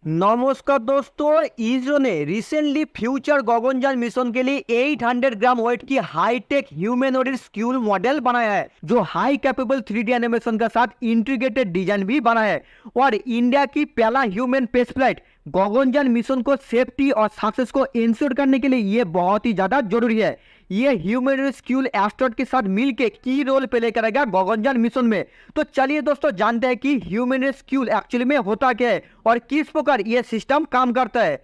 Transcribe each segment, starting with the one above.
नमस्कार दोस्तों, इसरो ने रिसेंटली फ्यूचर गगनयान मिशन के लिए 800 ग्राम वेट की हाईटेक ह्यूमैनॉइड स्क्यूल मॉडल बनाया है, जो हाई कैपेबल 3D एनिमेशन के साथ इंटीग्रेटेड डिजाइन भी बनाया है। और इंडिया की पहला human space flight Gaganyaan mission को सेफ्टी और सक्सेस को इंश्योर करने के लिए ये बहुत ही ज्यादा जरूरी है। ये ह्यूमन स्क्यूल एस्ट्रोनॉट के साथ मिलकर की रोल प्ले करेगा गगनयान मिशन में। तो चलिए दोस्तों, जानते हैं कि ह्यूमन स्क्यूल एक्चुअली में होता क्या है और किस प्रकार ये सिस्टम काम करता है।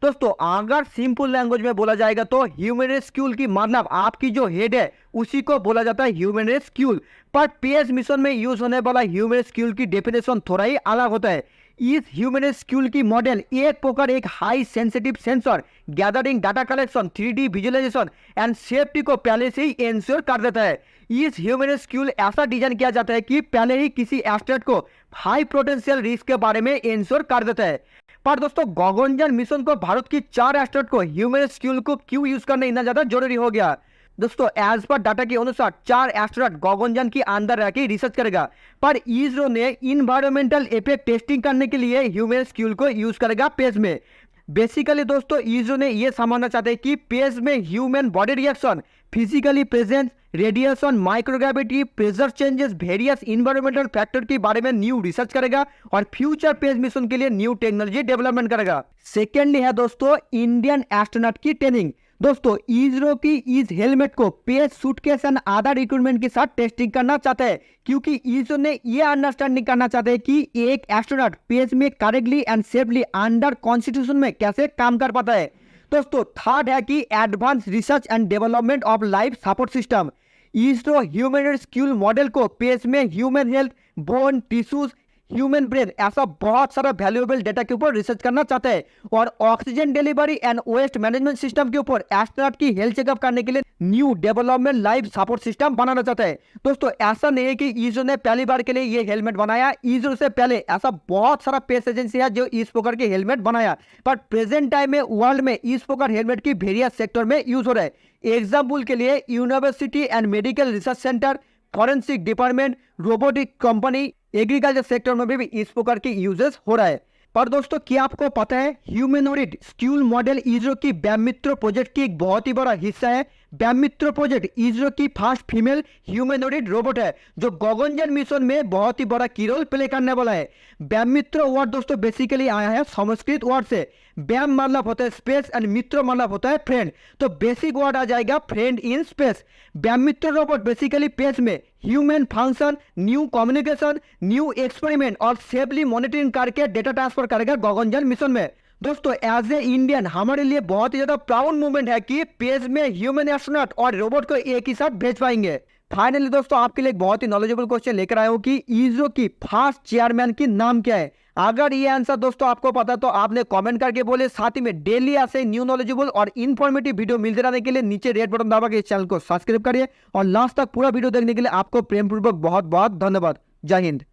दोस्तों, अगर सिंपल लैंग्वेज में बोला जाएगा तो ह्यूमन स्क्यूल की मतलब आपकी जो हेड है उसी को बोला जाता है ह्यूमन स्क्यूल। पर पीएस मिशन में यूज होने वाला ह्यूमन स्क्यूल की डेफिनेशन थोड़ा ही अलग होता है। इस ह्यूमन स्क्यूल की मॉडल एक प्रकार एक high sensitive sensor gathering data collection 3D visualisation and safety को पहले से ही इंश्योर कर देता है। इस ह्यूमन स्क्यूल ऐसा डिजाइन किया जाता है कि पहले ही किसी एस्ट्रोनॉट को हाई पोटेंशियल रिस्क के बारे में इंश्योर कर देता है। पर दोस्तों, गगनयान मिशन को भारत की 4 एस्ट्रोनॉट को ह्यूमन स्क्यूल को क्यों यूज करना इतना ज्यादा जरूरी हो गया। दोस्तों, एज पर डाटा के अनुसार 4 एस्ट्रोनॉट गगनयान के अंदर रह के रिसर्च करेगा, पर इसरो ने इन्वायरमेंटल इफेक्ट टेस्टिंग करने के लिए ह्यूमन स्क्यूल को यूज करेगा पेज में। बेसिकली दोस्तों, इसरो ने यह समझना चाहते हैं कि पेज में human body reaction, physically presence, radiation, microgravity, pressure changes, various environmental factor के बारे में न्यू रिसर्च करेगा और फ्यूचर पेज मिशन के लिए न्यू टेक्नोलॉजी डेवलपमेंट करेगा। सेकेंडली है दोस्तों, इंडियन एस्ट्रोनॉट की ट्रेनिंग। दोस्तों, इसरो की इस हेलमेट को page, suitcase and other equipment के साथ टेस्टिंग करना चाहता है, क्योंकि इसरो ने यह अंडरस्टैंडिंग करना चाहते हैं कि एक एस्ट्रोनॉट पेज में correctly and safely under constitution में कैसे काम कर पाता है। दोस्तों, थर्ड है कि advance research and development of life support system. ISRO human स्क्यूल मॉडल को पेज में human health, bone tissues, human brain ऐसा बहुत सारा वैल्यूएबल डेटा के ऊपर रिसर्च करना चाहता है और oxygen delivery and waste management system के ऊपर एस्ट्रोनॉट की हेल्थ चेकअप करने के लिए new development life support system बनाना चाहता है। दोस्तों, ऐसा नहीं है कि इसरो ने पहली बार के लिए ये हेलमेट बनाया। इसरो से पहले ऐसा बहुत सारा स्पेस एजेंसी है जो इस प्रकार के हेलमेट बनाया, पर प्रेजेंट टाइम में वर्ल्ड में इस प्रकार हेलमेट की वेरियस सेक्टर में यूज हो रहा है। एग्जाम्पल के लिए university and medical research centre, forensic department, robotic company, agriculture sector में भी इस प्रकार के यूजेस हो रहा है। पर दोस्तों, क्या आपको पता है ह्यूमैनॉइड स्क्यूल मॉडल इसरो की ब्रह्मित्र प्रोजेक्ट की एक बहुत ही बड़ा हिस्सा है। ब्रह्मित्र प्रोजेक्ट इसरो की फर्स्ट फीमेल ह्यूमैनॉइड रोबोट है जो गगनयान मिशन में बहुत ही बड़ा की रोल प्ले करने वाला है। ब्रह्मित्र वर्ड दोस्तों बेसिकली आया है संस्कृत वर्ड से। ब्रह्म मतलब होता है स्पेस एंड मित्र मतलब होता है फ्रेंड, तो बेसिक वर्ड आ जाएगा फ्रेंड इन स्पेस। ब्रह्मित्र रोबोट बेसिकली पेज में human function, new communication, new experiment और सेफली मॉनिटरिंग करके डेटा ट्रांसफर करेगा गगनयान मिशन में। दोस्तों, एज ए इंडियन हमारे लिए बहुत ही ज्यादा प्राउड मूवमेंट है कि पेज में ह्यूमन एस्ट्रोनॉट और रोबोट को एक ही साथ भेज पाएंगे। फाइनली दोस्तों, आपके लिए एक बहुत ही नॉलेजेबल क्वेश्चन लेकर आया हूं कि इसरो की फर्स्ट चेयरमैन की नाम क्या है। अगर ये आंसर दोस्तों आपको पता तो आपने कमेंट करके बोले। साथ ही में डेली ऐसे न्यू नॉलेजेबल और इन्फॉर्मेटिव वीडियो मिलते रहने के लिए नीचे रेड बटन दबा के इस चैनल को सब्सक्राइब करिए और लास्ट तक पूरा वीडियो देखने के लिए आपको प्रेम पूर्वक बहुत बहुत धन्यवाद। जय हिंद।